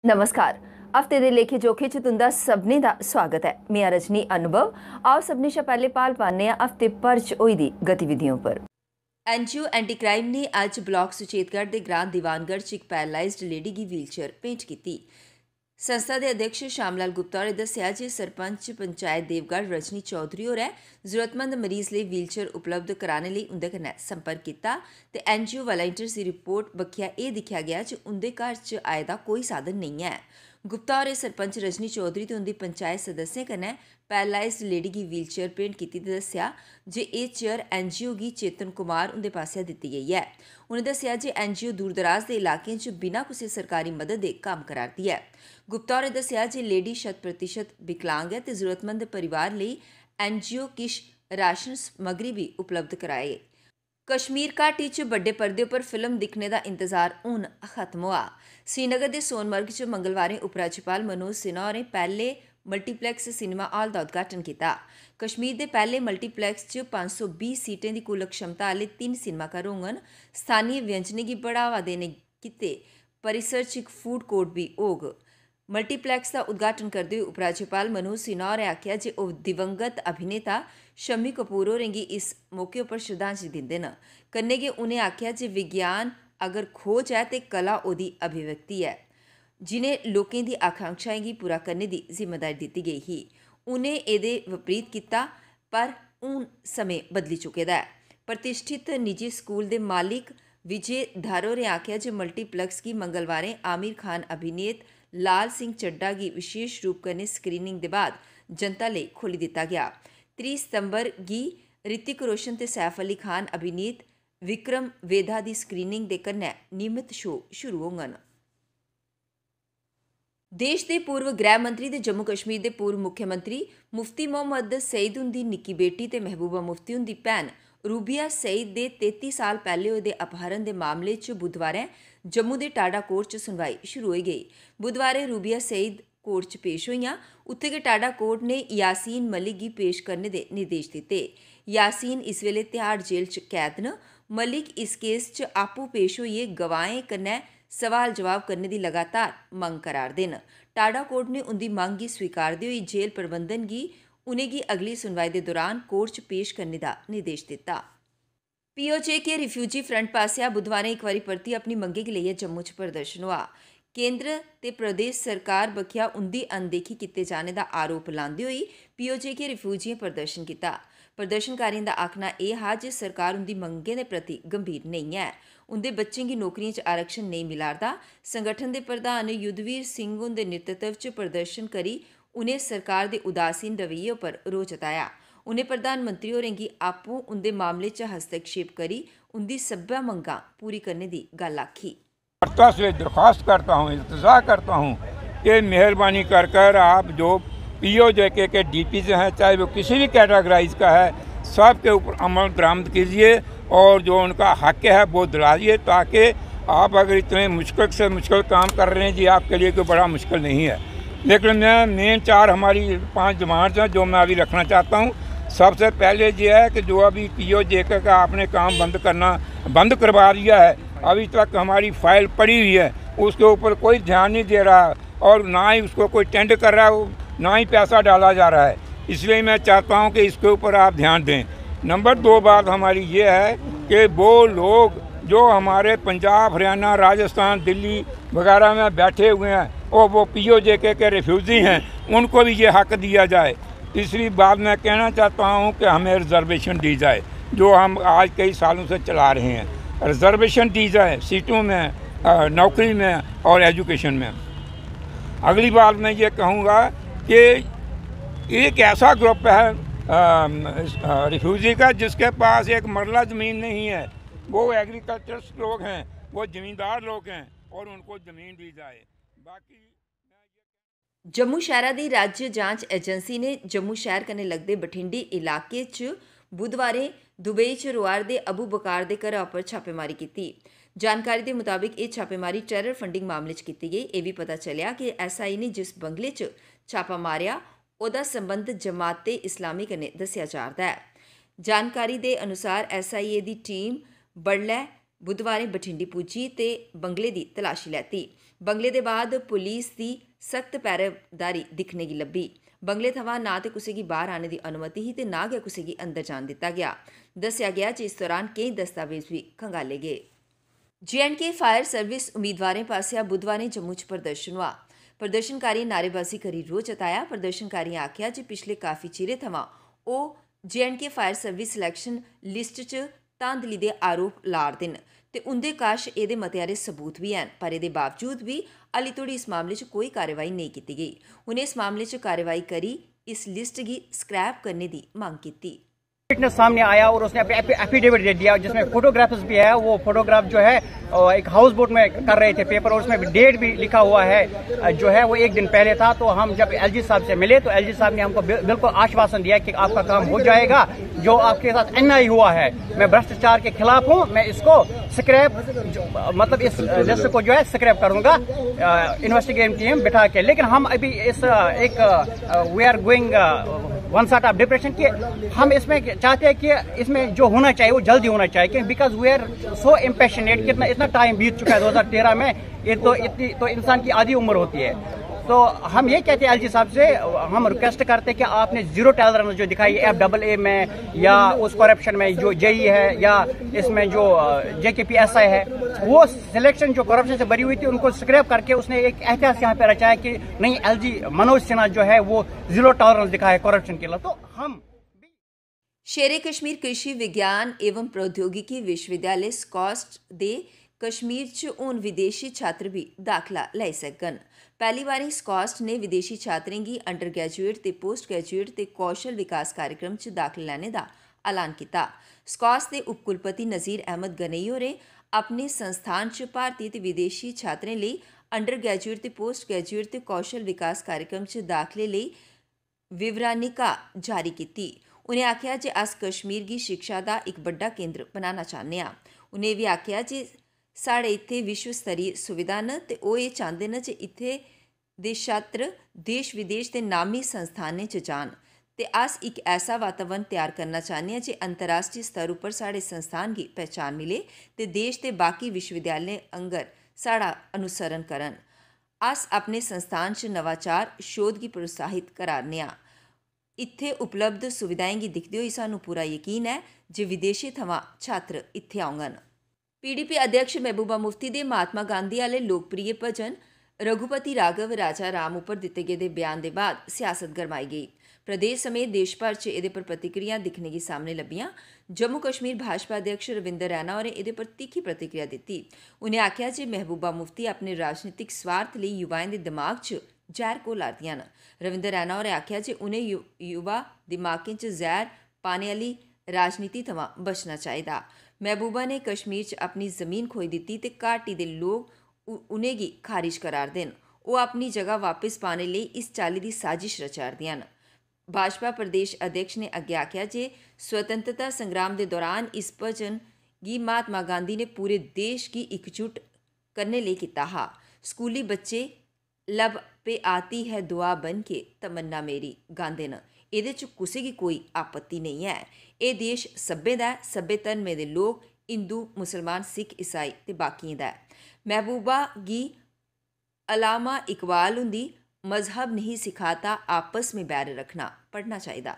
नमस्कार। हफ्ते दे लेखे जोखे च तुंदा सभनें दा स्वागत है। मैं रजनी अनुभव। आओ सभनें शा पैह्ले पाल पाने आं हफ्ते भर च होई दी गतिविधियों पर। एनजीओ एंटी क्राइम ने अज्ज ब्लॉक सुचेतगढ़ दे ग्रां दीवानगढ़ च इक पैरालाइज्ड लेडी गी व्हीलचेयर भेंट कीती। संस्था के अध्यक्ष श्यामलाल गुप्ता होरें दस्सेआ जे सरपंच पंचायत देवगढ़ रजनी चौधरी होरें जरूरतमंद मरीज लिए व्हीलचेयर उपलब्ध कराने लिए उंदे कन्नै संपर्क किया ते एनजीओ वालंटियर्स की रिपोर्ट बक्खिया एह् दिक्खेआ गया जे उंदे घर च आए दा कोई साधन नहीं है। गुप्ता होरें सरपंच रजनी चौधरी ते उंदी पंचायत सदस्यें कन्नै पैरालाइज्ड लेडी गी व्हीलचेयर भेंट कीती ते दस्सेआ जे एह् चेयर एनजीओ गी चेतन कुमार उंदे पासेआ दित्ती गेई है। उनें दस्सेआ जे एनजीओ दूर दराज के इलाकें च बिना कुसै सरकारी मदद दे कम्म करा'रदी है। गुप्ता होरें दस्सेआ जे लेडी 100% विकलांग है ते जरूरतमंद परिवार लेई एनजीओ किश राशन समग्री भी उपलब्ध कराए। कश्मीर घाटी च बड्डे पर्दे पर फिल्म दिक्खने का इंतजार हुण खत्म हुआ। श्रीनगर के सोनमर्ग च मंगलवारें उपराज्यपाल मनोज सिन्हा होरें पैह्ले मल्टीप्लैक्स सिनेमा हाल का उद्घाटन किया। कश्मीर के पहले मल्टीप्लैक्स च 520 सीटें की कुल क्षमता आह्ले 3 सिनेमाघर होङन। स्थानीय व्यंजनें गी बढ़ावा देने गित्ते परिसर च इक फूड कोर्ट भी होग। मल्टीप्लैक्स का उद्घाटन करते हुए उपराज्यपाल मनोज सिन्हा होरें आखेआ जे ओह् दिवंगत अभिनेता शम्मी कपूर होरें गी इस मौके पर श्रद्धांजलि दिंदे न। कन्नै गै उ'नें आखेआ जे विज्ञान अगर खोज है ते कला ओह्दी अभिव्यक्ति है, जिनें लोकें दी आकांक्षाएं गी पूरा करने की जिम्मेदारी दित्ती गेई ही। उ'नें एह्दे विपरीत कीता, पर हून समें बदली चुके दा है। प्रतिष्ठित निजी स्कूल दे मालिक विजय धर होरें आखेआ जे मल्टीप्लैक्स गी मंगलवारें आमिर खान अभिनेत लाल सिंह चड्ढा की विशेष रूप कन्नै स्क्रीनिंग के बाद जनता लेई खोली दित्ता गया। 30 सितंबर गी ऋतिक रोशन ते सैफ अली खान अभिनीत विक्रम वेधा की स्क्रीनिंग के कन्नै नियमित शो शुरू होङन। देश के पूर्व गृह मंत्री ते जम्मू कश्मीर के पूर्व मुख्यमंत्री मुफ्ती मोहम्मद सईद उंदी निक्की बेटी ते महबूबा मुफ्ती उंदी भैन रूबिया सईद दे 33 साल पैह्ले होए दे अपहरण के मामले च बुधवारें जम्मू के टाडा कोर्ट च सुनवाई शुरू होई गई। बुधवारें रूबिया सईद कोर्ट च पेश होईयां। उत्थे गै टाडा कोर्ट ने यासीन मलिक गी पेश करने के निर्देश दित्ते। यासीन इस वेले तिहाड़ जेल च कैद न। मलिक इस केस च आपूं पेश होइयै गवाहें कन्नै सवाल जवाब करने की लगातार मंग करा'रदे न। टाडा कोर्ट ने उंदी मंग गी स्वीकारदे होई जेल प्रबंधन गी उनेंगी अगली सुनवाई के दौरान कोर्ट च पेश करने का निर्देश दित्ता। पीओजे के रिफ्यूजी फ्रंट पासेआ बुधवारें इक बारी परतियै अपनी मंगें गी लेइयै जम्मू च प्रदर्शन होआ। केंद्र ते प्रदेश सरकार बक्खिया उंदी अनदेखी कीते जाने का आरोप लांदे होई पीओजे के रिफ्यूजियें प्रदर्शन किया। प्रदर्शनकारियों का आखना यह हा जे सरकार उंदी मंगें दे प्रति गंभीर नहीं है। उंदे बच्चें गी नौकरियें च आरक्षण नहीं मिला'रदा। संगठन के प्रधान युद्धवीर सिंह हुंदे नेतृत्व च प्रदर्शन करी उनें सरकार के उदासीन रवैये पर रोह जताया। उनें प्रधानमंत्री होरें गी आपूं उंदे मामले च हस्तक्षेप करी उंदी सब्भै मंगां पूरी करने की गल्ल आखी। से दरख्वास्त करता हूँ, इल्तजा करता हूँ कि मेहरबानी कर कर आप जो पीओजे के डीपी से हैं, चाहे वो किसी भी कैटेगराइज का है, सब के ऊपर अमल दरामद कीजिए और जो उनका हक है वो दिलाइए, ताकि आप अगर इतने मुश्किल से मुश्किल काम कर रहे हैं जी, आपके लिए कोई बड़ा मुश्किल नहीं है। लेकिन मैं मेन 4 हमारी 5 डिमांड्स हैं जो मैं अभी रखना चाहता हूँ। सबसे पहले ये है कि जो अभी पीओजे का आपने काम बंद करवा दिया है, अभी तक हमारी फाइल पड़ी हुई है, उसके ऊपर कोई ध्यान नहीं दे रहा और ना ही उसको कोई टेंडर कर रहा है, ना ही पैसा डाला जा रहा है। इसलिए मैं चाहता हूं कि इसके ऊपर आप ध्यान दें। नंबर 2 बात हमारी ये है कि वो लोग जो हमारे पंजाब, हरियाणा, राजस्थान, दिल्ली वगैरह में बैठे हुए हैं और वो पीओजे के रिफ्यूजी हैं, उनको भी ये हक दिया जाए। तीसरी बात मैं कहना चाहता हूँ कि हमें रिजर्वेशन दी जाए, जो हम आज कई सालों से चला रहे हैं। रिजर्वेशन दी जाए सीटों में, नौकरी में और एजुकेशन में। अगली बात मैं ये कहूँगा कि एक ऐसा ग्रुप है रिफ्यूजी का जिसके पास एक मरला ज़मीन नहीं है, वो एग्रीकल्चर लोग हैं, वो ज़मींदार लोग हैं और उनको ज़मीन दी जाए। बाकी जम्मू शहर की राज्य जांच एजेंसी ने जम्मू शहर कन्नै लगदे बठिंडी इलाके च बुधवारें दुबई च रोआरदे अबू बकार के घरा पर छापेमारी की। जानकारी के मुताबिक ये छापेमारी टेरर फंडिंग मामले च की गई। यह भी पता चलिया कि एसआई ने जिस बंगले च छापा मारिया ओहदा संबंध जमाते इस्लामी कन्नै दस्सिया जा'रदा है। जानकारी के अनुसार एसआईए की टीम बडलै बुधवारें बठिंडी पुज्जी ते बंगले की तलाशी लैती। बंगले दे बाद पुलिस की सख्त पैरादारी दिखने की लब्भी। बंगले थमां ना तो किसी की बाहर आने की अनुमति ही ते ना गै किसी की अंदर जान दिता गया। दस्सिया गया कि इस दौरान कई दस्तावेज भी खंगाले गए। J&K फायर सर्विस उम्मीदवारें पासेआ बुधवारें जम्मू च प्रदर्शन हुआ। प्रदर्शनकारी नारेबाजी करी रोह जताया। प्रदर्शनकारियें आख्या जे पिछले काफ़ी चिरे थमां ओह J&K fire service selection list च धांधली दे आरोप ला'रदे न ते उंदे कश एह्दे मते हारे सबूत भी हैन, पर एह्दे बावजूद भी हाली तोड़ी इस मामले च कोई कार्रवाई नेईं कीती गेई। उ'नें इस मामले च कार्रवाई करी इस लिस्ट गी स्क्रैप करने की मांग की। फिटनेस सामने आया और उसने एफिडेविट दे दिया जिसमें फोटोग्राफर्स भी है। वो फोटोग्राफ जो है एक हाउस बोट में कर रहे थे पेपर, और उसमें डेट भी लिखा हुआ है जो है वो एक दिन पहले था। तो हम जब एलजी साहब से मिले तो एलजी साहब ने हमको बिल्कुल आश्वासन दिया कि आपका काम हो जाएगा। जो आपके साथ अन्याय हुआ है, मैं भ्रष्टाचार के खिलाफ हूँ, मैं इसको स्क्रैप मतलब इस लिस्ट को जो है स्क्रैप करूंगा इन्वेस्टिगेटिव टीम बिठा के। लेकिन हम अभी इस एक we are going one side of depression कि हम इसमें चाहते हैं कि इसमें जो होना चाहिए वो जल्दी होना चाहिए, बिकॉज वी आर सो इम्पेशनेट। कितना इतना टाइम बीत चुका है 2013 में, ये तो इतनी तो इंसान की आधी उम्र होती है। तो हम ये कहते हैं एलजी साहब से, हम रिक्वेस्ट करते हैं कि आपने जीरो टॉलरेंस जो दिखाई FAA में या उस करप्शन में जो जेई है या इसमें जो JKPSI है, वो सिलेक्शन जो करप्शन से भरी हुई थी उनको स्क्रैप करके उसने एक एहतियात यहाँ पे रचा है कि नहीं, एलजी मनोज सिन्हा जो है वो जीरो टॉलरेंस दिखाए करप्शन के लिए। तो हम शेरे कश्मीर कृषि विज्ञान एवं प्रौद्योगिकी विश्वविद्यालय स्कॉस्ट दे कश्मीर च हून विदेशी छात्र भी दाखला लेई सकन। पहली बारी स्कॉस्ट ने विदेशी छात्रें गी अंडर ग्रेजुएट ते पोस्ट ग्रेजुएट ते कौशल विकास कार्यक्रम च दाखला लैने दा ऐलान कीता। स्कॉस्ट दे उपकुलपति नज़ीर अहमद गनेई होरें अपने संस्थान च भारतीय ते विदेशी छात्रें लेई अंडर ग्रेजुएट ते पोस्ट ग्रेजुएट ते कौशल विकास कार्यक्रम च दाखले लेई विवरणिका जारी कीती। उ'नें आखेआ जे अस कश्मीर गी शिक्षा दा इक बड्डा केंद्र बनाना चाह्न्ने आं। उ'नें बी आखेआ जे साढ़े इत्थे विश्व स्तरीय सुविधा न ते ओह् एह् चांह्दे न जे इत्थे दे छात्र देश विदेश दे नामी संस्थानें च जान ते अस इक ऐसा वातावरण तैयार करना चाह्न्ने आं जे अंतर्राष्ट्रीय स्तर उप्पर साढ़े संस्थान गी पहचान मिले ते देश दे बाकी विश्वविद्यालयें आंगर साढ़ा अनुसरण करन। अस अपने संस्थान च नवाचार शोध गी प्रोत्साहित करा'रने आं। इत्थे उपलब्ध सुविधाएं गी दिखदे होई सानूं पूरा यकीन है जे विदेशें थमां छात्र इत्थे औङन। PDP अध्यक्ष महबूबा मुफ्ती दे महात्मा गांधी आह्ले लोकप्रिय भजन रघुपति राघव राजा राम उप्पर दित्ते गेदे बयान दे बाद सियासत गरमाई गई। प्रदेश समेत देश भर च एह्दे पर प्रतिक्रिया दिक्खने गी सामने लब्भियां। जम्मू कश्मीर भाजपा अध्यक्ष रविंदर रैना होरें एह्दे पर तीखी प्रतिक्रिया दित्ती। उ'नें आखेआ जे महबूबा मुफ्ती अपने राजनीतिक स्वार्थ लेई युवाएं दे दिमाग च जैर घोला'रदियां न। रविंदर रैना होरें आखेआ जे उ'नें युवा दिमागें च जैर पाने आह्ली राजनीति थमां बचना चाहिदा। महबूबा ने कश्मीर च अपनी जमीन खोई दित्ती ते घाटी दे लोग उ'नेंगी खारिज करा'रदे न। ओह् अपनी जगह वापस पाने लेई इस चाल्ली दी साजिश रचा'रदियां न। भाजपा प्रदेश अध्यक्ष ने अग्गे आखेआ जे स्वतंत्रता संग्राम दे दौरान इस भजन गी महात्मा गांधी ने पूरे देश गी इकजुट करने लेई कीता हा। स्कूली बच्चे लब पे आती है दुआ बन के तमन्ना मेरी गांदे न। एह्दे च कुसै गी कोई आपत्ति नेईं ऐ। एह् देश सब्भें दा ऐ, सब्भे धर्में दे लोक हिंदू मुसलमान सिख ईसाई ते बाकियें दा ऐ। महबूबा गी अलामा इकबाल हुंदी मजहब नहीं सिखाता आपस में बैर रखना पढ़ना चाहिदा।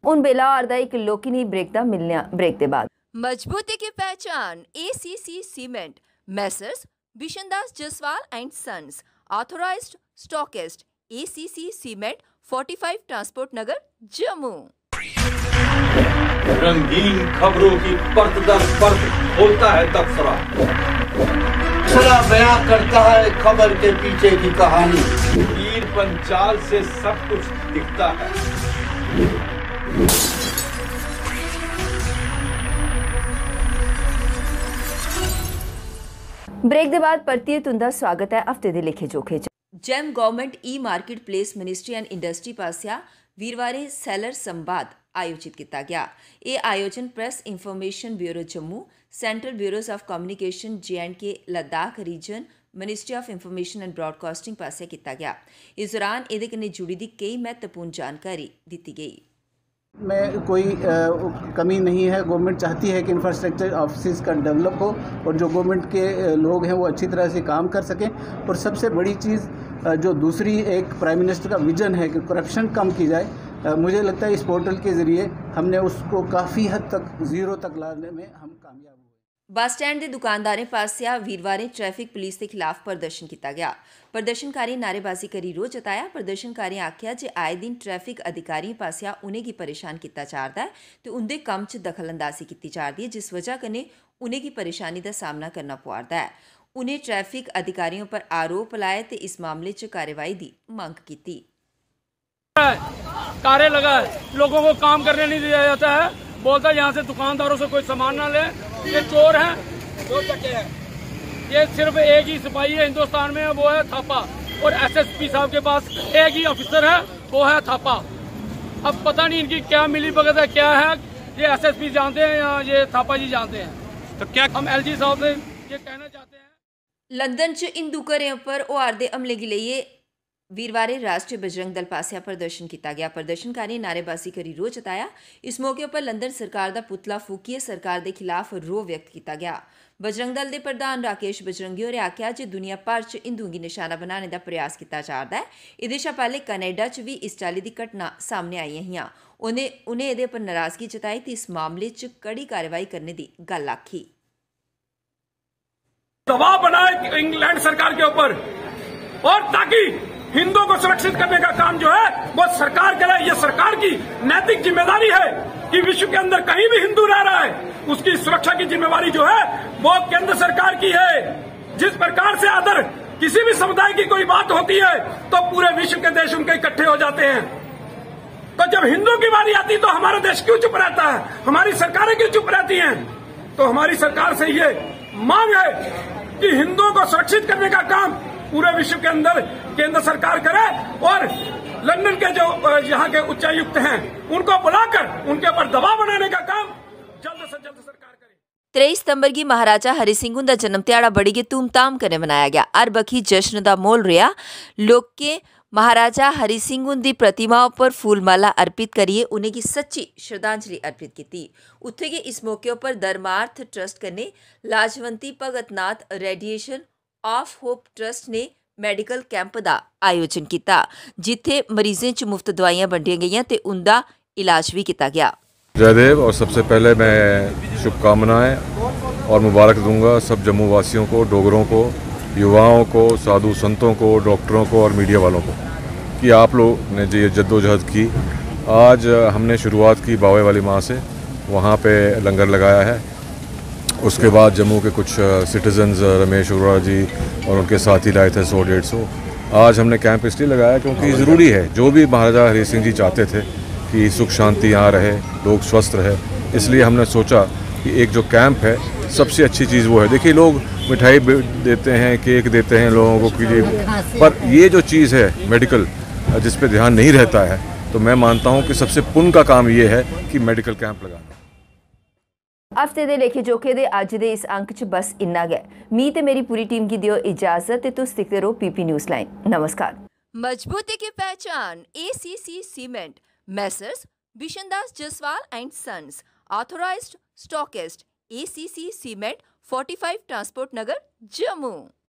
उन बेला और दा एक लोकिनी ब्रेक दा मिलने ब्रेक दे बाद मजबूती की पहचान ACC cement Messrs Bishandas Jaswal and sons authorised stockist ACC cement 45 transport Nagar Jammu. रंगीन खबरों की परत दर परत खोलता है तबसरा, बयां करता है खबर के पीछे की कहानी। तीर पंचाल से सब कुछ दिखता है। ब्रेक के बाद परतियै तुंदा स्वागत है हफ्ते दे लेखे जोखे च। GeM government market place ministry and industry पासिया वीरवारें सैलर संवाद आयोजित किया गया। ये आयोजन press information bureau Jammu, central bureaus of communication J&K Ladakh region, ministry of information and broadcasting पासिया किया गया। इस दौरान एह्दे कन्नै जुड़ी दी कई महत्वपूर्ण जानकारी दी गई। में कोई कमी नहीं है। गवर्नमेंट चाहती है कि इंफ्रास्ट्रक्चर ऑफिस का डेवलप हो और जो गवर्नमेंट के लोग हैं वो अच्छी तरह से काम कर सकें। और सबसे बड़ी चीज़ जो दूसरी एक प्राइम मिनिस्टर का विजन है कि करप्शन कम की जाए, मुझे लगता है इस पोर्टल के ज़रिए हमने उसको काफ़ी हद तक ज़ीरो तक लाने में हम कामयाब हुए। ਬੱਸ ਸਟੈਂਡ ਦੇ ਦੁਕਾਨਦਾਰਾਂ ਪਾਸਿਆ ਵੀਰਵਾਰ ਟ੍ਰੈਫਿਕ ਪੁਲਿਸ ਦੇ ਖਿਲਾਫ ਪ੍ਰਦਰਸ਼ਨ ਕੀਤਾ ਗਿਆ। ਪ੍ਰਦਰਸ਼ਨਕਾਰੀ ਨਾਅਰੇਬਾਜ਼ੀ ਕਰੀ ਰੋਹ ਜਤਾਇਆ। ਪ੍ਰਦਰਸ਼ਨਕਾਰੀ ਆਖਿਆ ਜੇ ਆਏ ਦਿਨ ਟ੍ਰੈਫਿਕ ਅਧਿਕਾਰੀ ਪਾਸਿਆ ਉਨੇ ਕੀ ਪਰੇਸ਼ਾਨ ਕੀਤਾ ਜਾਰਦਾ ਹੈ ਤੇ ਉਹਦੇ ਕੰਮ 'ਚ ਦਖਲਅੰਦਾਜ਼ੀ ਕੀਤੀ ਜਾਰਦੀ ਹੈ, जिस वजह कने उन्हें की परेशानी का सामना करना पवारदा है। उन्हें ट्रैफिक अधिकारियों पर आरोप लाए तो इस मामले 'ਚ कार्रवाई की मंग की। कार्य लगा है, लोगों को काम करने नहीं दिया जाता है। बोलता है यहाँ से दुकानदारों से कोई सामान ना ले, ये चोर हैं, दो चक्के हैं। ये सिर्फ एक ही सिपाही है हिंदुस्तान में, वो है थापा, और एसएसपी साहब के पास एक ही ऑफिसर है, वो है थापा। अब पता नहीं इनकी क्या मिली भगत है, क्या है, ये एसएसपी जानते हैं या ये थापा जी जानते हैं। तो क्या हम एलजी साहब से ये कहना चाहते हैं। लंदन 'ਚ हिंदू घरों पर औरत दे हमले के लिए वीरवार राष्ट्रीय बजरंग दल पासिया प्रदर्शन किया गया। प्रदर्शनकारी नारेबाजी करी रोह जताया। इस मौके पर लंदन सरकार का पुतला फूकीए सरकार के खिलाफ रोह व्यक्त किया गया। बजरंग दल के प्रधान राकेश बजरंगी होरें आख्या जे दुनिया भर च हिंदुओं की निशाना बनाने का प्रयास किया जा रहा है। इहदे शा पहले कनेडा च भी इस चाली की घटना सामने आई हियां। उन्हें इहदे पर नाराजगी जताई तो इस मामले च कड़ी कार्रवाई करने की गल आखी। दबाव बनाए इंग्लैंड सरकार के ऊपर, और ताकि हिंदुओं को सुरक्षित करने का काम जो है वो सरकार करे। ये सरकार की नैतिक जिम्मेदारी है कि विश्व के अंदर कहीं भी हिंदू रह रहा है उसकी सुरक्षा की जिम्मेवारी जो है वो केंद्र सरकार की है। जिस प्रकार से अदर किसी भी समुदाय की कोई बात होती है तो पूरे विश्व के देश उनके इकट्ठे हो जाते हैं। तो जब हिंदुओं की बारी आती तो हमारा देश क्यों चुप रहता है, हमारी सरकारें क्यों चुप रहती हैं। तो हमारी सरकार से ये मांग है कि हिंदुओं को सुरक्षित करने का काम पूरे विश्व के अंदर केंद्र सरकार करे, और लंदन के जो यहाँ के उच्चायुक्त हैं उनको बुलाकर उनके ऊपर दबाव बनाने का काम जल्द से जल्द सरकार करे। 23 सितंबर की महाराजा हरि सिंह का जन्म दिहाड़ा बड़ी के धूमधाम कन्नै मनाया गया। हर बखी जश्न का माहौल रहा। लोकें महाराजा हरि सिंह की प्रतिमा पर फूलमाला अर्पित करिए उन्हें की सच्ची श्रद्धांजलि अर्पित की। उत्थे के इस मौके पर धर्मार्थ ट्रस्ट कन्नै लाजवंती भगत नाथ रेडिएशन ऑफ होप ट्रस्ट ने मैडिकल कैंप का आयोजन किया, जिथे मरीजों च मुफ्त दवाइयां वंडियां गईयां ते उनका इलाज भी किया गया। जयदेव, और सबसे पहले मैं शुभकामनाएं और मुबारक दूंगा सब जम्मू वासियों को, डोगरों को, युवाओं को, साधु संतों को, डॉक्टरों को और मीडिया वालों को कि आप लोग ने जो ये जद्दोजहद की। आज हमने शुरुआत की बावे वाली माँ से, वहाँ पे लंगर लगाया है। उसके बाद जम्मू के कुछ सिटीजन्स रमेश अरोड़ा जी और उनके साथी लाए थे 100-150। आज हमने कैंप इसलिए लगाया क्योंकि ज़रूरी है, जो भी महाराजा हरि सिंह जी चाहते थे कि सुख शांति यहाँ रहे, लोग स्वस्थ रहे, इसलिए हमने सोचा कि एक जो कैंप है सबसे अच्छी चीज़ वो है। देखिए, लोग मिठाई देते हैं, केक देते हैं लोगों को कि, पर ये जो चीज़ है मेडिकल जिस पे ध्यान नहीं रहता है, तो मैं मानता हूँ कि सबसे पुण्य का काम ये है कि मेडिकल कैंप लगाना। हफ्ते के लेखे जोखे दे अज दे इस अंक च बस इन्ना गै। मी ते मेरी पूरी टीम की दियो इजाजत ते तुस दिखते रहो पीपी न्यूज़ लाइन। नमस्कार। मजबूती की पहचान ACC cement, Messrs Bishandas Jaswal and sons, authorised stockist, ACC cement, 45 transport Nagar, Jammu.